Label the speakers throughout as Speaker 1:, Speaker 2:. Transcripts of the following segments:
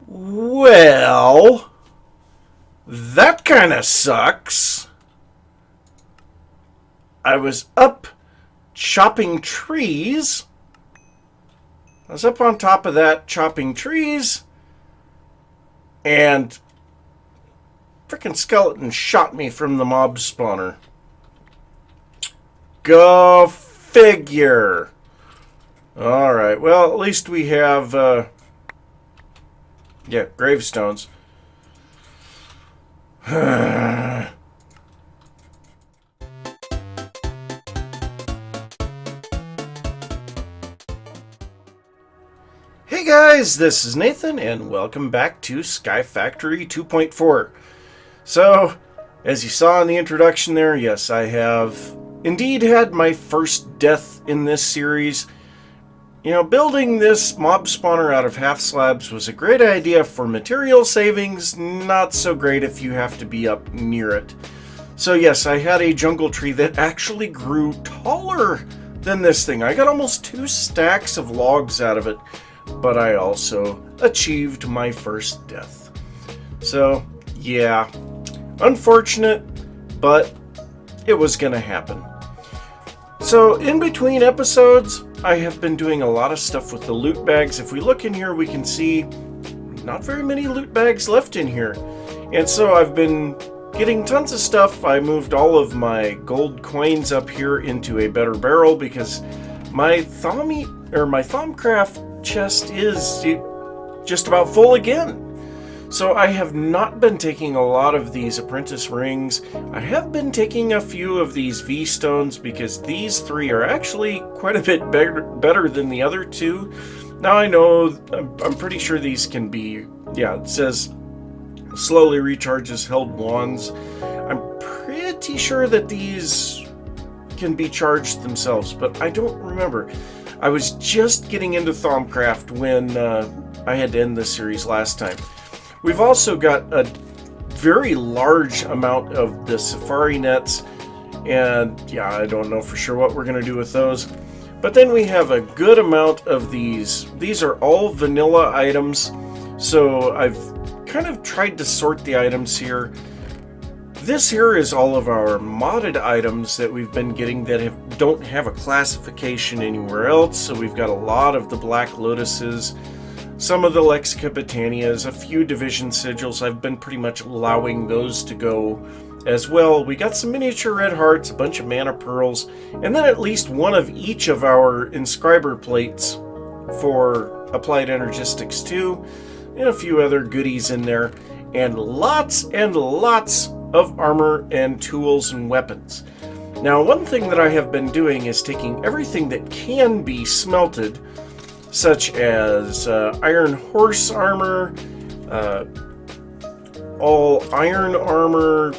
Speaker 1: Well, that kind of sucks. I was up chopping trees. I was up on top of that chopping trees, and frickin' skeleton shot me from the mob spawner. Go figure. Alright, well, at least we have, gravestones. Hey guys, this is Nathan, and welcome back to Sky Factory 2.4. So, as you saw in the introduction there, yes, I have indeed had my first death in this series. You know, building this mob spawner out of half slabs was a great idea for material savings, not so great if you have to be up near it. So yes, I had a jungle tree that actually grew taller than this thing. I got almost 2 stacks of logs out of it, but I also achieved my first death. So, yeah, unfortunate, but it was gonna happen. So, in between episodes, I have been doing a lot of stuff with the loot bags. If we look in here, we can see not very many loot bags left in here. And so I've been getting tons of stuff. I moved all of my gold coins up here into a better barrel because my Thaumcraft chest is just about full again. So I have not been taking a lot of these apprentice rings. I have been taking a few of these V-stones because these 3 are actually quite a bit better than the other 2. Now I know, I'm pretty sure these can be, it says slowly recharges held wands. I'm pretty sure that these can be charged themselves, but I don't remember. I was just getting into Thaumcraft when I had to end this series last time. We've also got a very large amount of the safari nets, and yeah, I don't know for sure what we're going to do with those. But then we have a good amount of these. These are all vanilla items, so I've kind of tried to sort the items here. This here is all of our modded items that we've been getting that don't have a classification anywhere else. So we've got a lot of the Black Lotuses, some of the Lexica Botanias, a few Division Sigils. I've been pretty much allowing those to go as well. We got some miniature red hearts, a bunch of mana pearls, and then at least one of each of our inscriber plates for Applied Energistics 2, and a few other goodies in there, and lots of armor and tools and weapons. Now, one thing that I have been doing is taking everything that can be smelted, such as iron horse armor, all iron armor,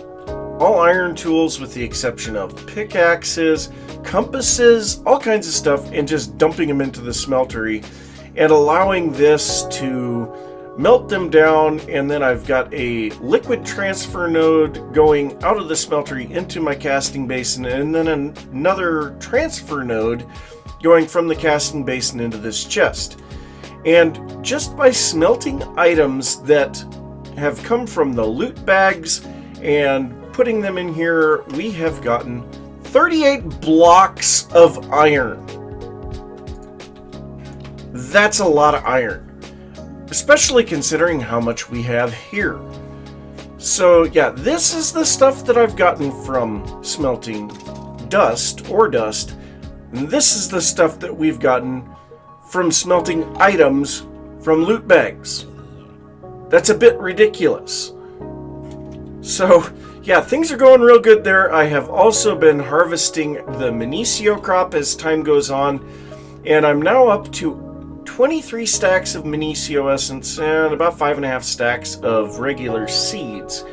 Speaker 1: all iron tools with the exception of pickaxes, compasses, all kinds of stuff, and just dumping them into the smeltery and allowing this to melt them down. And then I've got a liquid transfer node going out of the smeltery into my casting basin, and then another transfer node going from the casting basin into this chest. And just by smelting items that have come from the loot bags and putting them in here, we have gotten 38 blocks of iron. That's a lot of iron, especially considering how much we have here. So yeah, this is the stuff that I've gotten from smelting dust. And this is the stuff that we've gotten from smelting items from loot bags. That's a bit ridiculous. So, yeah, things are going real good there. I have also been harvesting the Minicio crop as time goes on, and I'm now up to 23 stacks of Minicio essence and about 5.5 stacks of regular seeds.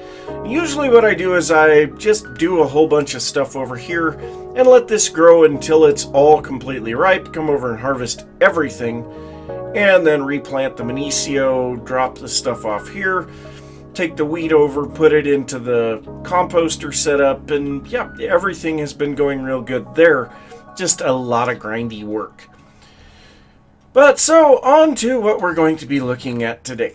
Speaker 1: Usually what I do is I just do a whole bunch of stuff over here and let this grow until it's all completely ripe, come over and harvest everything, and then replant the Minicio, drop the stuff off here, take the wheat over, put it into the composter setup, and yeah, everything has been going real good there. Just a lot of grindy work. But so, on to what we're going to be looking at today.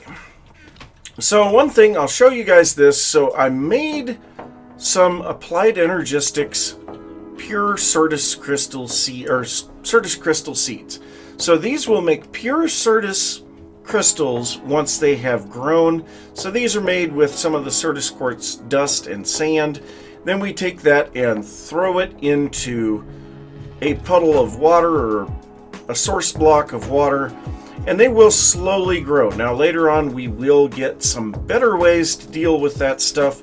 Speaker 1: So one thing, I'll show you guys this. So I made some Applied Energistics pure Certus crystal seed, or Certus crystal seeds. So these will make pure Certus crystals once they have grown. So these are made with some of the Certus quartz dust and sand. Then we take that and throw it into a puddle of water or a source block of water, and they will slowly grow. Now later on we will get some better ways to deal with that stuff,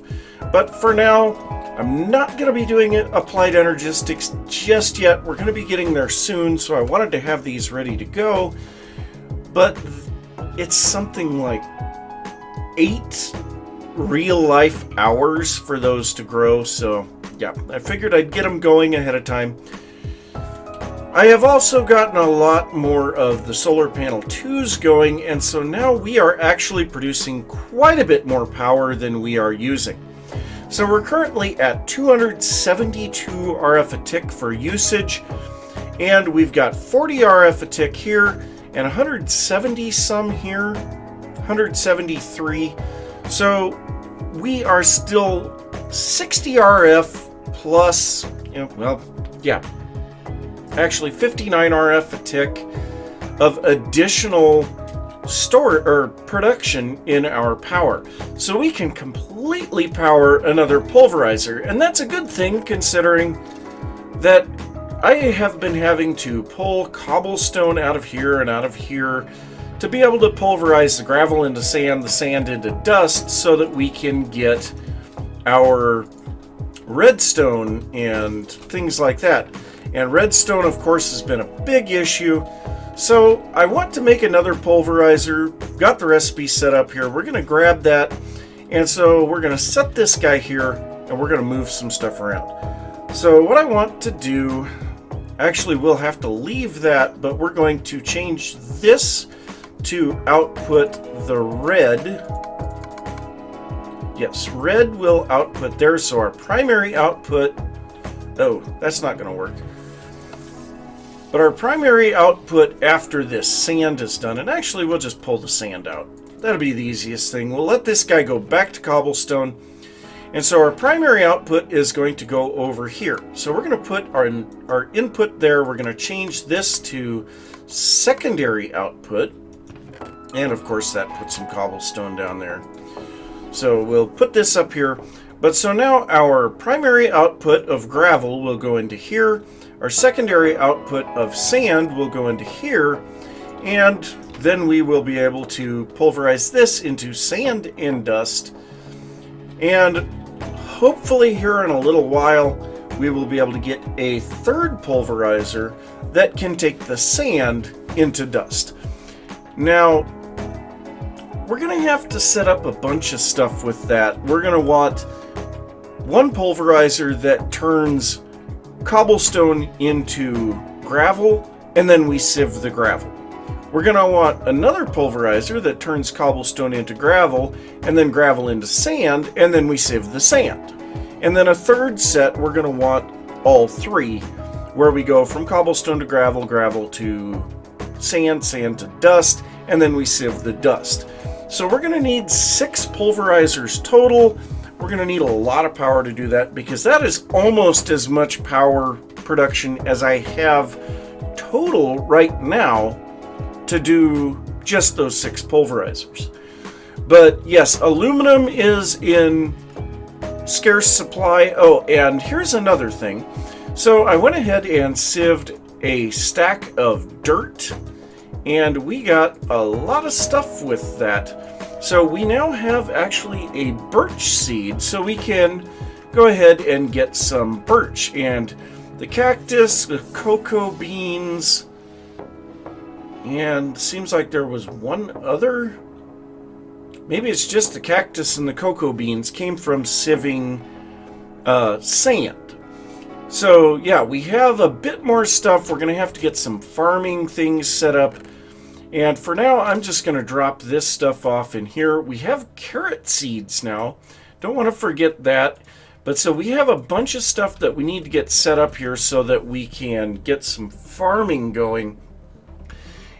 Speaker 1: but for now I'm not going to be doing it Applied Energistics just yet. We're going to be getting there soon, so I wanted to have these ready to go. But it's something like 8 real-life hours for those to grow, so yeah, I figured I'd get them going ahead of time. I have also gotten a lot more of the solar panel 2s going, and so now we are actually producing quite a bit more power than we are using. So we're currently at 272 RF a tick for usage, and we've got 40 RF a tick here and 170 some here, 173. So we are still 60 RF plus, actually 59 RF a tick of additional production in our power. So we can completely power another pulverizer, and that's a good thing considering that I have been having to pull cobblestone out of here and out of here to be able to pulverize the gravel into sand, the sand into dust, so that we can get our redstone and things like that. And redstone, of course, has been a big issue. So I want to make another pulverizer. Got the recipe set up here. We're going to grab that. And so we're going to set this guy here, and we're going to move some stuff around. So what I want to do, actually we'll have to leave that, but we're going to change this to output the red. Yes, red will output there. So our primary output, oh, that's not going to work. But our primary output after this sand is done, and actually we'll just pull the sand out. That'll be the easiest thing. We'll let this guy go back to cobblestone. And so our primary output is going to go over here. So we're going to put our input there. We're going to change this to secondary output. And of course that puts some cobblestone down there. So we'll put this up here. But so now our primary output of gravel will go into here. Our secondary output of sand will go into here, and then we will be able to pulverize this into sand and dust. And hopefully here in a little while, we will be able to get a third pulverizer that can take the sand into dust. Now, we're going to have to set up a bunch of stuff with that. We're going to want one pulverizer that turns cobblestone into gravel, and then we sieve the gravel. We're going to want another pulverizer that turns cobblestone into gravel, and then gravel into sand, and then we sieve the sand. And then a third set, we're going to want all three, where we go from cobblestone to gravel, gravel to sand, sand to dust, and then we sieve the dust. So we're going to need 6 pulverizers total. We're going to need a lot of power to do that, because that is almost as much power production as I have total right now to do just those 6 pulverizers. But yes, aluminum is in scarce supply. Oh, and here's another thing. So I went ahead and sieved a stack of dirt, and we got a lot of stuff with that. So we now have actually a birch seed, so we can go ahead and get some birch. And the cactus, the cocoa beans, and seems like there was one other. Maybe it's just the cactus and the cocoa beans came from sieving sand. So yeah, we have a bit more stuff. We're going to have to get some farming things set up. And for now, I'm just going to drop this stuff off in here. We have carrot seeds now. Don't want to forget that. But so we have a bunch of stuff that we need to get set up here so that we can get some farming going.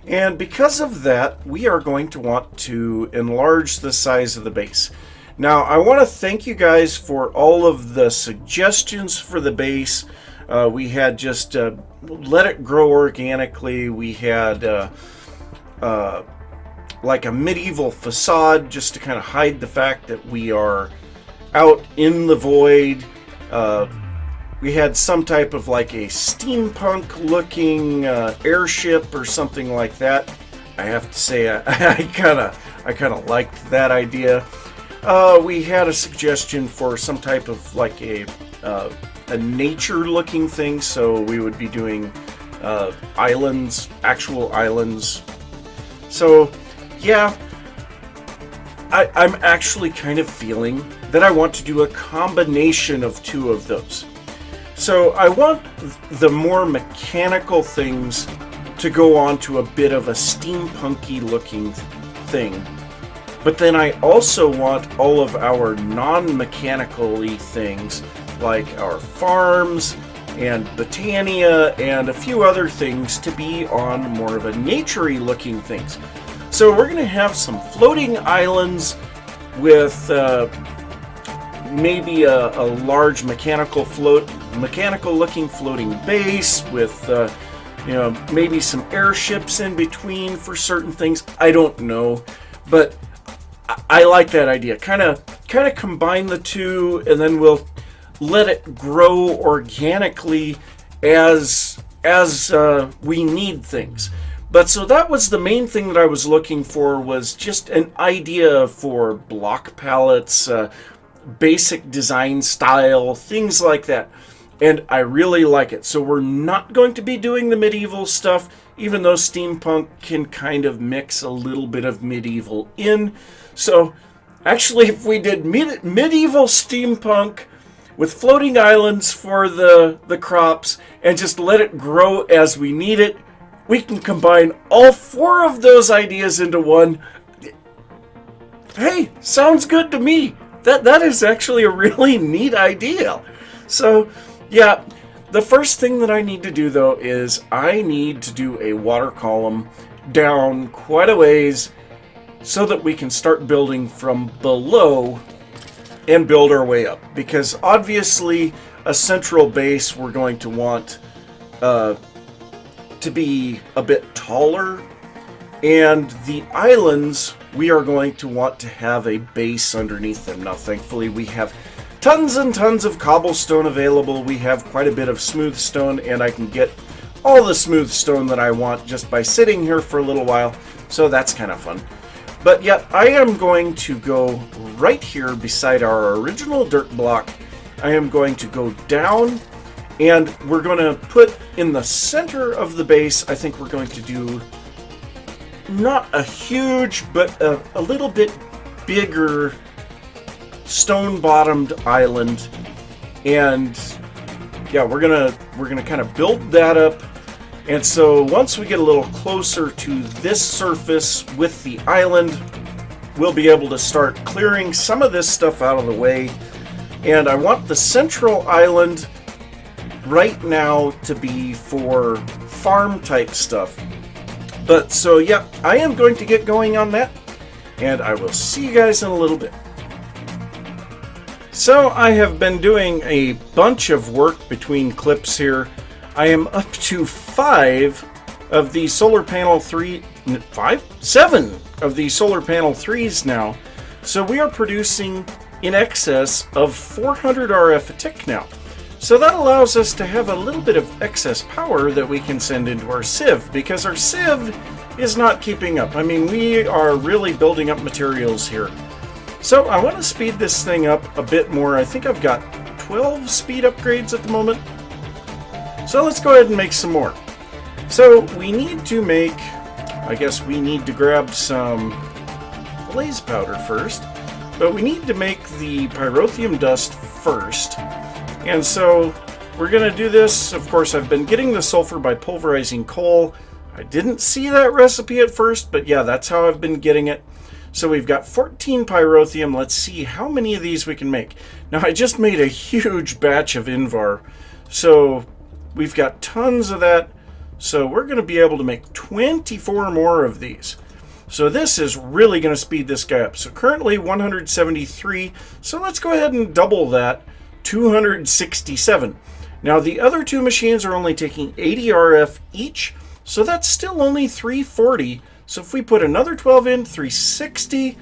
Speaker 1: And because of that, we are going to want to enlarge the size of the base. Now, I want to thank you guys for all of the suggestions for the base. We had just let it grow organically. We had like a medieval facade just to kind of hide the fact that we are out in the void. We had some type of like a steampunk looking airship or something like that. I have to say I kind of liked that idea. We had a suggestion for some type of like a nature looking thing, so we would be doing islands, actual islands. So yeah, I'm actually kind of feeling that I want to do a combination of two of those. So I want the more mechanical things to go on to a bit of a steampunky looking thing. But then I also want all of our non-mechanically things, like our farms and Botania and a few other things, to be on more of a naturey looking things. So we're going to have some floating islands with maybe a large mechanical looking floating base with maybe some airships in between for certain things. I don't know, but I like that idea. Kind of combine the two, and then we'll let it grow organically as we need things. But so that was the main thing that I was looking for, was just an idea for block palettes, basic design style, things like that. And I really like it. So we're not going to be doing the medieval stuff, even though steampunk can kind of mix a little bit of medieval in. So actually, if we did medieval steampunk with floating islands for the crops and just let it grow as we need it, we can combine all four of those ideas into one. Hey, sounds good to me. That is actually a really neat idea. So yeah, the first thing that I need to do though is I need to do a water column down quite a ways so that we can start building from below and build our way up. Because obviously a central base we're going to want to be a bit taller, and the islands we are going to want to have a base underneath them. Now thankfully we have tons and tons of cobblestone available. We have quite a bit of smooth stone, and I can get all the smooth stone that I want just by sitting here for a little while, so that's kind of fun. But yeah, I am going to go right here beside our original dirt block. I am going to go down, and we're going to put in the center of the base, I think we're going to do not a huge, but a little bit bigger stone-bottomed island. And yeah, we're gonna kind of build that up. And so once we get a little closer to this surface with the island, we'll be able to start clearing some of this stuff out of the way. And I want the central island right now to be for farm type stuff. But so yeah, I am going to get going on that, and I will see you guys in a little bit. So I have been doing a bunch of work between clips here. I am up to 7 of the solar panel 3s now. So we are producing in excess of 400 RF a tick now. So that allows us to have a little bit of excess power that we can send into our sieve, because our sieve is not keeping up. I mean, we are really building up materials here. So I want to speed this thing up a bit more. I think I've got 12 speed upgrades at the moment. So let's go ahead and make some more. So we need to make, I guess we need to grab some blaze powder first, but we need to make the pyrotheum dust first. And so we're going to do this. Of course, I've been getting the sulfur by pulverizing coal. I didn't see that recipe at first, but yeah, that's how I've been getting it. So we've got 14 pyrotheum. Let's see how many of these we can make. Now, I just made a huge batch of Invar, so we've got tons of that. So we're going to be able to make 24 more of these. So this is really going to speed this guy up. So currently 173. So let's go ahead and double that, 267. Now the other two machines are only taking 80 RF each. So that's still only 340. So if we put another 12 in, 360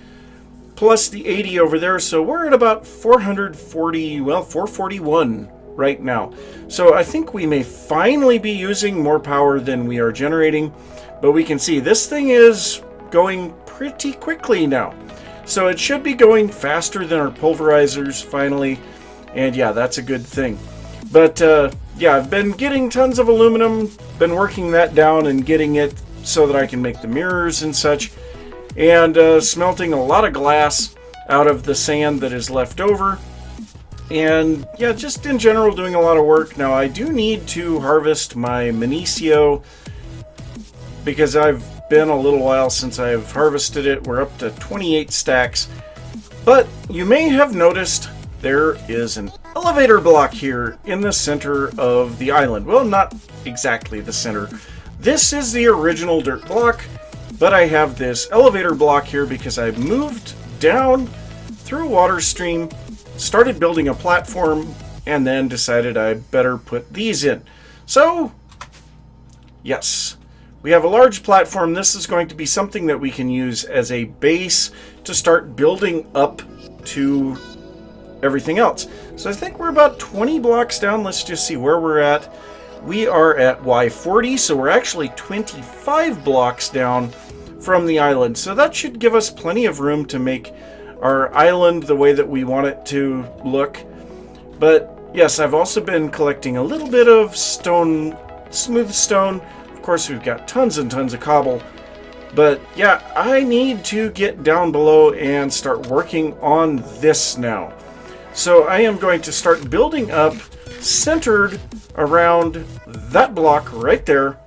Speaker 1: plus the 80 over there. So we're at about 440, well, 441 right now. So I think we may finally be using more power than we are generating. But we can see this thing is going pretty quickly now. So it should be going faster than our pulverizers finally. And yeah, that's a good thing. But yeah, I've been getting tons of aluminum, been working that down and getting it so that I can make the mirrors and such. And smelting a lot of glass out of the sand that is left over. And yeah, just in general doing a lot of work. Now I do need to harvest my Minicio because I've been a little while since I've harvested it. We're up to 28 stacks. But you may have noticed there is an elevator block here in the center of the island. Well, not exactly the center. This is the original dirt block, but I have this elevator block here because I moved down through a water stream, started building a platform, and then decided I better put these in. So, yes, we have a large platform. This is going to be something that we can use as a base to start building up to everything else. So I think we're about 20 blocks down. Let's just see where we're at. We are at Y40, so we're actually 25 blocks down from the island. So that should give us plenty of room to make our island the way that we want it to look. But yes, I've also been collecting a little bit of stone, smooth stone. Of course, we've got tons and tons of cobble. But yeah, I need to get down below and start working on this now. So I am going to start building up centered around that block right there.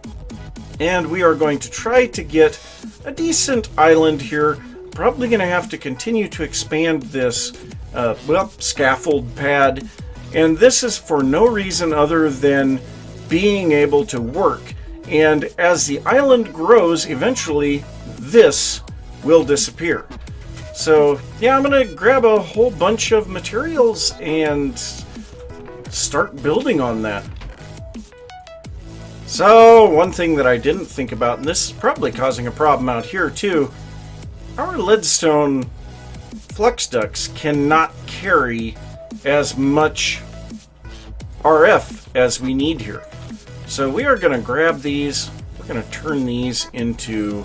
Speaker 1: And we are going to try to get a decent island here. Probably going to have to continue to expand this, well, scaffold pad. And this is for no reason other than being able to work. And as the island grows, eventually this will disappear. So yeah, I'm going to grab a whole bunch of materials and start building on that. So one thing that I didn't think about, and this is probably causing a problem out here too, our leadstone flux ducts cannot carry as much RF as we need here. So we are going to grab these, we're going to turn these into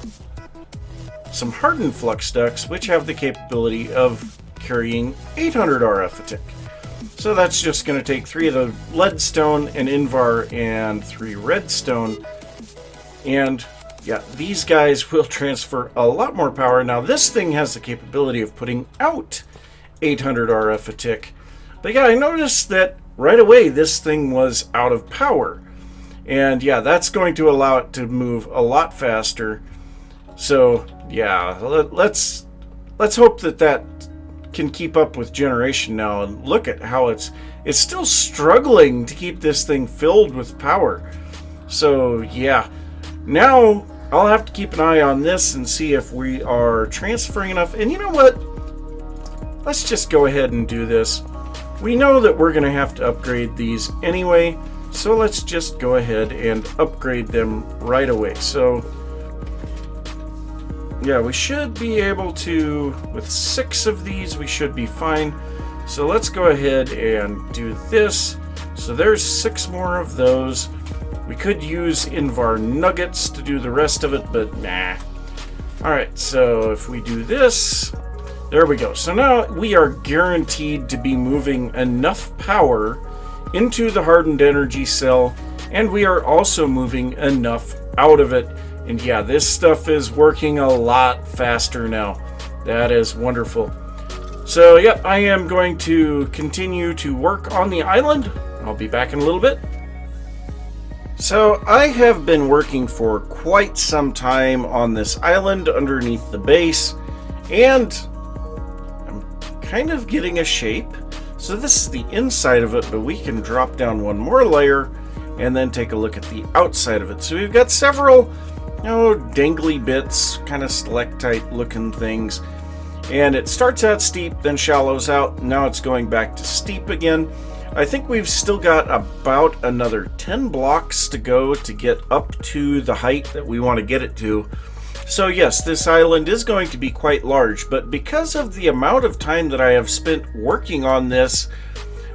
Speaker 1: some hardened flux ducts, which have the capability of carrying 800 RF a tick. So that's just going to take 3 of the leadstone, an invar, and 3 redstone. And yeah, these guys will transfer a lot more power. Now this thing has the capability of putting out 800 RF a tick. But yeah, I noticed that right away this thing was out of power. And yeah, that's going to allow it to move a lot faster. So yeah, let's hope that that can keep up with generation now. And look at how it's still struggling to keep this thing filled with power. So yeah, now I'll have to keep an eye on this and see if we are transferring enough. And you know what? Let's just go ahead and do this. We know that we're going to have to upgrade these anyway, so let's just go ahead and upgrade them right away. So yeah, we should be able to, with 6 of these, we should be fine. So let's go ahead and do this. So there's 6 more of those. We could use Invar nuggets to do the rest of it, but nah. Alright, so if we do this, there we go. So now we are guaranteed to be moving enough power into the hardened energy cell, and we are also moving enough out of it. And yeah, this stuff is working a lot faster now. That is wonderful. So yep, I am going to continue to work on the island. I'll be back in a little bit. So I have been working for quite some time on this island underneath the base, and I'm kind of getting a shape. So this is the inside of it, but we can drop down one more layer and then take a look at the outside of it. So we've got several, dangly bits, kind of stalactite looking things. And it starts out steep, then shallows out. Now it's going back to steep again. I think we've still got about another 10 blocks to go to get up to the height that we want to get it to. So yes, this island is going to be quite large, but because of the amount of time that I have spent working on this,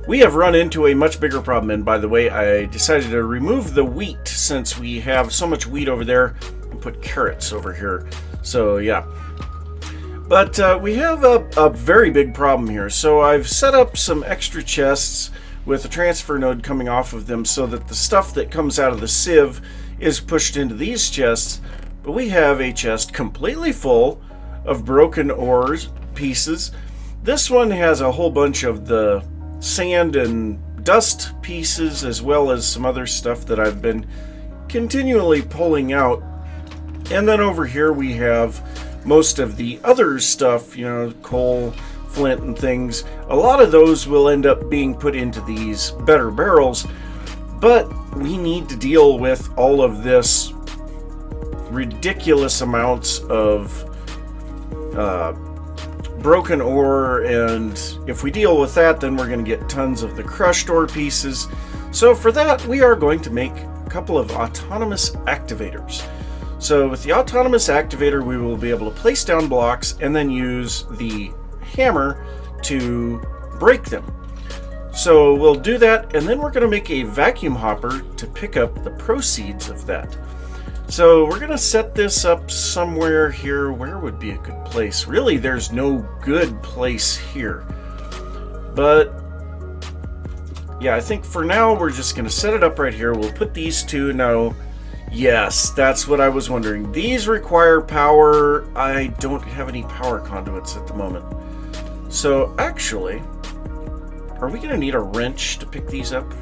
Speaker 1: we have run into a much bigger problem. And by the way, I decided to remove the wheat since we have so much wheat over there and put carrots over here. So yeah. But we have a very big problem here. So I've set up some extra chests with a transfer node coming off of them so that the stuff that comes out of the sieve is pushed into these chests. But we have a chest completely full of broken ore pieces. This one has a whole bunch of the sand and dust pieces, as well as some other stuff that I've been continually pulling out. And then over here we have most of the other stuff, coal, flint, and things. A lot of those will end up being put into these better barrels, but we need to deal with all of this ridiculous amounts of broken ore, and if we deal with that, then we're going to get tons of the crushed ore pieces. So for that, we are going to make a couple of autonomous activators. So with the autonomous activator, we will be able to place down blocks and then use the hammer to break them. So we'll do that, and then we're going to make a vacuum hopper to pick up the proceeds of that. So we're going to set this up somewhere here. Where would be a good place? Really, there's no good place here. But yeah, I think for now we're just going to set it up right here. We'll put these two now. Yes, that's what I was wondering. These require power. I don't have any power conduits at the moment. So actually, are we going to need a wrench to pick these up?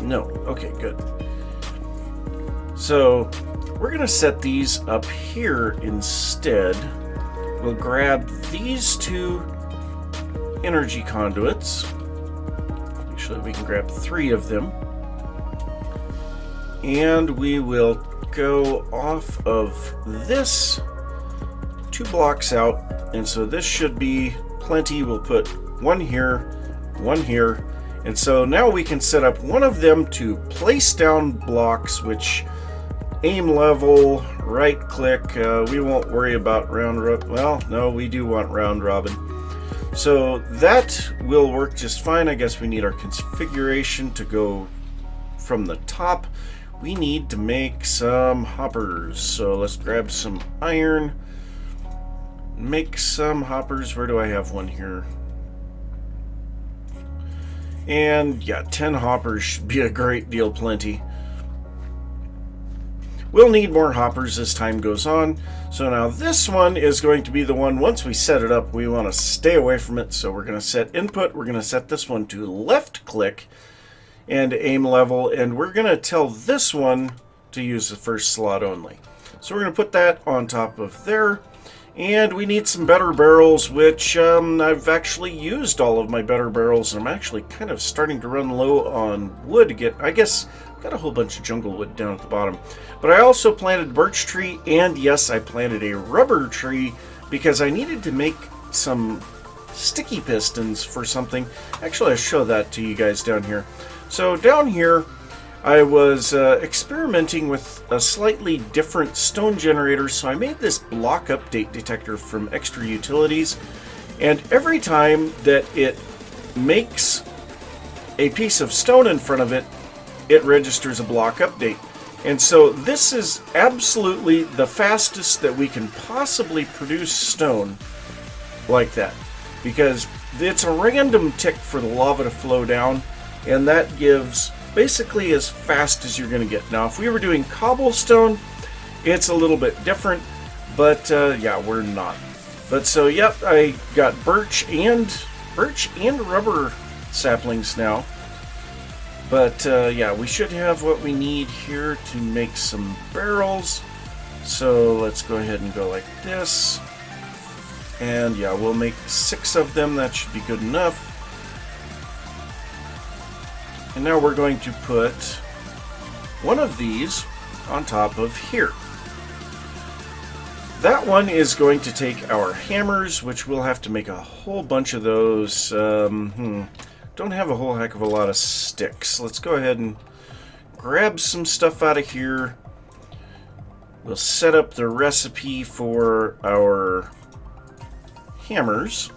Speaker 1: No. Okay, good. So we're going to set these up here instead. We'll grab these two energy conduits. Actually, we can grab 3 of them. And we will go off of this 2 blocks out. And so this should be plenty. We'll put 1 here, 1 here. And so now we can set up one of them to place down blocks, which aim level, right click. We won't worry about round robin. Well, no, we do want round robin. So that will work just fine. I guess we need our configuration to go from the top. We need to make some hoppers. So let's grab some iron, make some hoppers. Where do I have one here? And yeah, 10 hoppers should be a great deal plenty. We'll need more hoppers as time goes on. So now this one is going to be the one, once we set it up, we want to stay away from it. So we're going to set input. We're going to set this one to left click and aim level. And we're going to tell this one to use the first slot only. So we're going to put that on top of there. And we need some better barrels, which I've actually used all of my better barrels. And I'm actually kind of starting to run low on wood to get, I guess, got a whole bunch of jungle wood down at the bottom. But I also planted birch tree, and yes, I planted a rubber tree because I needed to make some sticky pistons for something. Actually, I'll show that to you guys down here. So down here, I was experimenting with a slightly different stone generator, so I made this block update detector from Extra Utilities, and every time that it makes a piece of stone in front of it, it registers a block update. And so this is absolutely the fastest that we can possibly produce stone like that, because it's a random tick for the lava to flow down, and that gives basically as fast as you're going to get. Now, if we were doing cobblestone, it's a little bit different, but yeah, we're not. But so, yep, I got birch and rubber saplings now. But yeah, we should have what we need here to make some barrels. So let's go ahead and go like this. And yeah, we'll make 6 of them. That should be good enough. And now we're going to put one of these on top of here. That one is going to take our hammers, which we'll have to make a whole bunch of those. Don't have a whole heck of a lot of sticks. Let's go ahead and grab some stuff out of here. We'll set up the recipe for our hammers.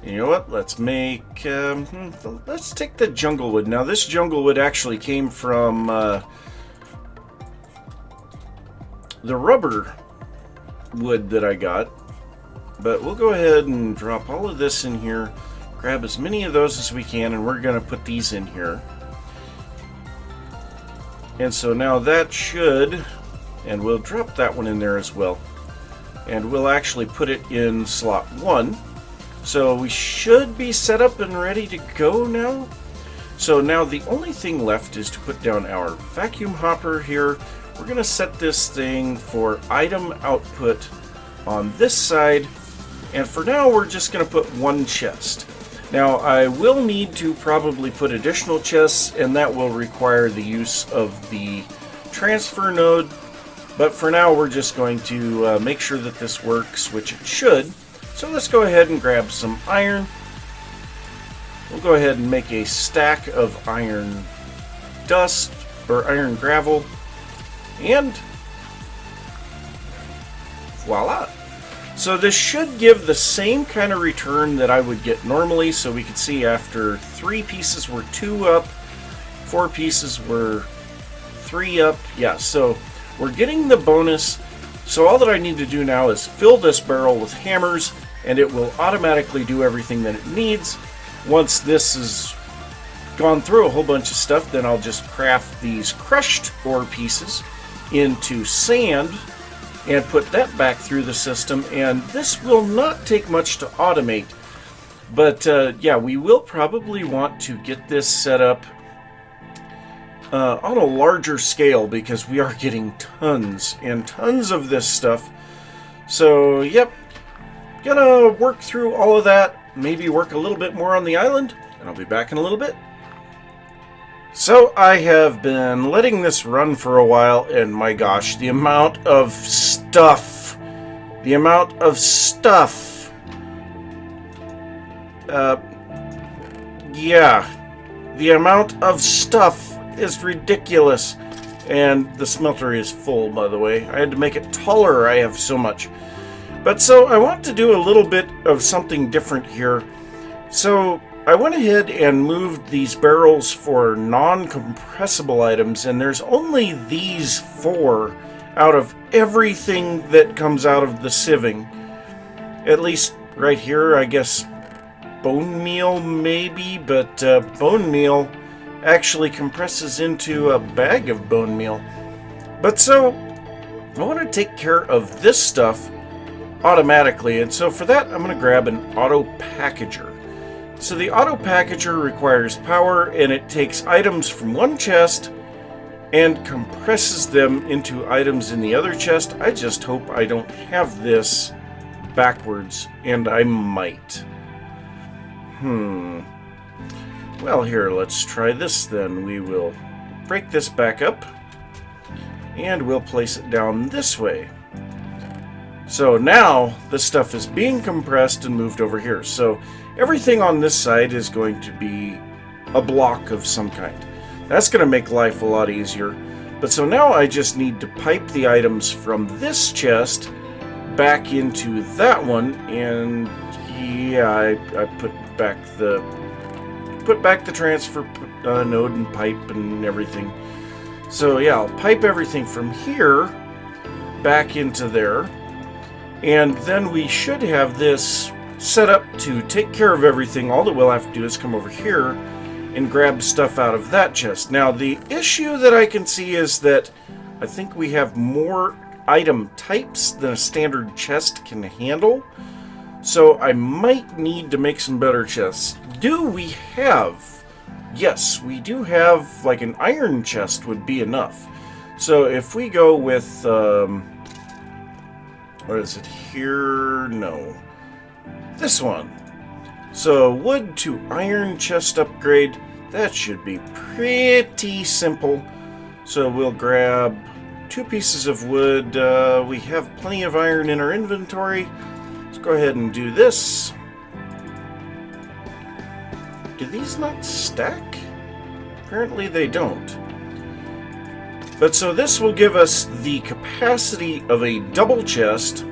Speaker 1: You know what? Let's make... let's take the jungle wood. Now, this jungle wood actually came from the rubber wood that I got. But we'll go ahead and drop all of this in here. Grab as many of those as we can, and we're going to put these in here. And so now that should... And we'll drop that one in there as well. And we'll actually put it in slot 1. So we should be set up and ready to go now. So now the only thing left is to put down our vacuum hopper here. We're going to set this thing for item output on this side. And for now, we're just going to put one chest. Now, I will need to probably put additional chests, and that will require the use of the transfer node. But for now, we're just going to make sure that this works, which it should. So let's go ahead and grab some iron. We'll go ahead and make a stack of iron dust, or iron gravel. And voila! So this should give the same kind of return that I would get normally. So we can see after 3 pieces were 2 up, 4 pieces were 3 up. Yeah, so we're getting the bonus. So all that I need to do now is fill this barrel with hammers, and it will automatically do everything that it needs. Once this has gone through a whole bunch of stuff, then I'll just craft these crushed ore pieces into sand and put that back through the system. And this will not take much to automate. But yeah, we will probably want to get this set up on a larger scale, because we are getting tons and tons of this stuff. So, yep, gonna work through all of that, maybe work a little bit more on the island, and I'll be back in a little bit. So, I have been letting this run for a while, and my gosh, the amount of stuff. The amount of stuff. Yeah, the amount of stuff is ridiculous. And the smelter is full, by the way. I had to make it taller, I have so much. But so I want to do a little bit of something different here. So I went ahead and moved these barrels for non-compressible items, and there's only these 4 out of everything that comes out of the sieving. At least right here, I guess bone meal maybe, but bone meal actually compresses into a bag of bone meal. But so I want to take care of this stuff automatically, and so for that I'm going to grab an auto packager. So the auto packager requires power, and it takes items from one chest and compresses them into items in the other chest. I just hope I don't have this backwards, and I might. Well, here, let's try this then. We will break this back up, and we'll place it down this way. So now the stuff is being compressed and moved over here. So everything on this side is going to be a block of some kind. That's going to make life a lot easier. But so now I just need to pipe the items from this chest back into that one, and yeah, I put back the transfer node and pipe and everything. So yeah, I'll pipe everything from here back into there, and then we should have this set up to take care of everything. All that we'll have to do is come over here and grab stuff out of that chest. Now the issue that I can see is that I think we have more item types than a standard chest can handle. So I might need to make some better chests. Do we have? Yes, we do have, like an iron chest would be enough. So if we go with, what is it here? No. This one. So wood to iron chest upgrade. That should be pretty simple. So we'll grab 2 pieces of wood. We have plenty of iron in our inventory. Let's go ahead and do this. Do these not stack? Apparently they don't. But so this will give us the capacity of a double chest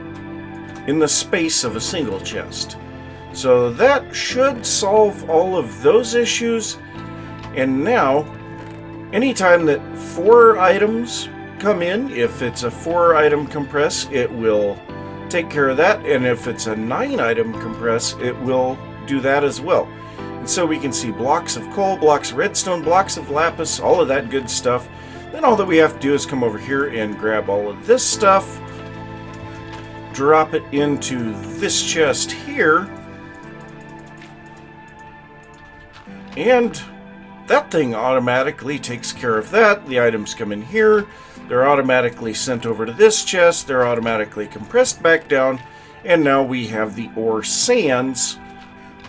Speaker 1: in the space of a single chest. So that should solve all of those issues. And now, anytime that 4 items come in, if it's a 4-item compress, it will take care of that. And if it's a 9-item compress, it will do that as well. And so we can see blocks of coal, blocks of redstone, blocks of lapis, all of that good stuff. Then all that we have to do is come over here and grab all of this stuff, drop it into this chest here, and that thing automatically takes care of that. The items come in here, they're automatically sent over to this chest, they're automatically compressed back down, and now we have the ore sands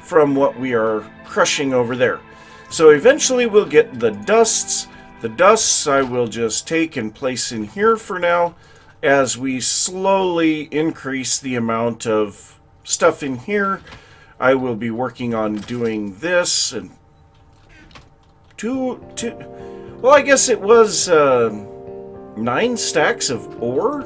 Speaker 1: from what we are crushing over there. So eventually we'll get the dusts. The dusts I will just take and place in here for now as we slowly increase the amount of stuff in here. I will be working on doing this and well, I guess it was 9 stacks of ore.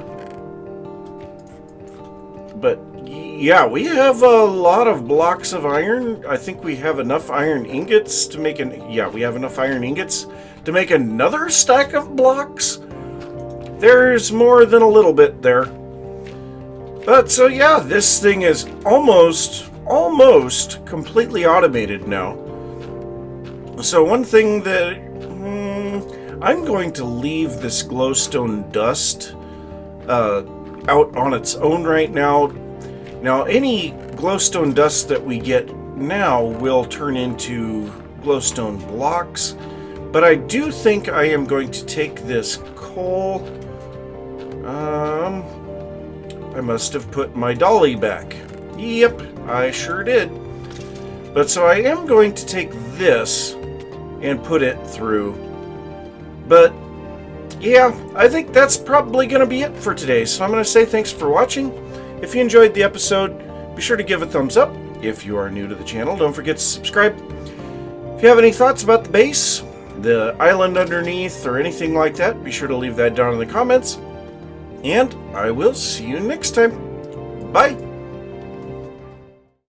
Speaker 1: But yeah, we have a lot of blocks of iron. I think we have enough iron ingots to make we have enough iron ingots to make another stack of blocks. There's more than a little bit there. But so yeah, this thing is almost completely automated now. So one thing that I'm going to leave this glowstone dust out on its own right now. Now any glowstone dust that we get now will turn into glowstone blocks. But I do think I am going to take this coal. I must have put my dolly back. Yep, I sure did. But so I am going to take this and put it through. But yeah, I think that's probably going to be it for today. So I'm going to say thanks for watching. If you enjoyed the episode, be sure to give a thumbs up. If you are new to the channel, don't forget to subscribe. If you have any thoughts about the base, the island underneath, or anything like that, be sure to leave that down in the comments. And I will see you next time. Bye!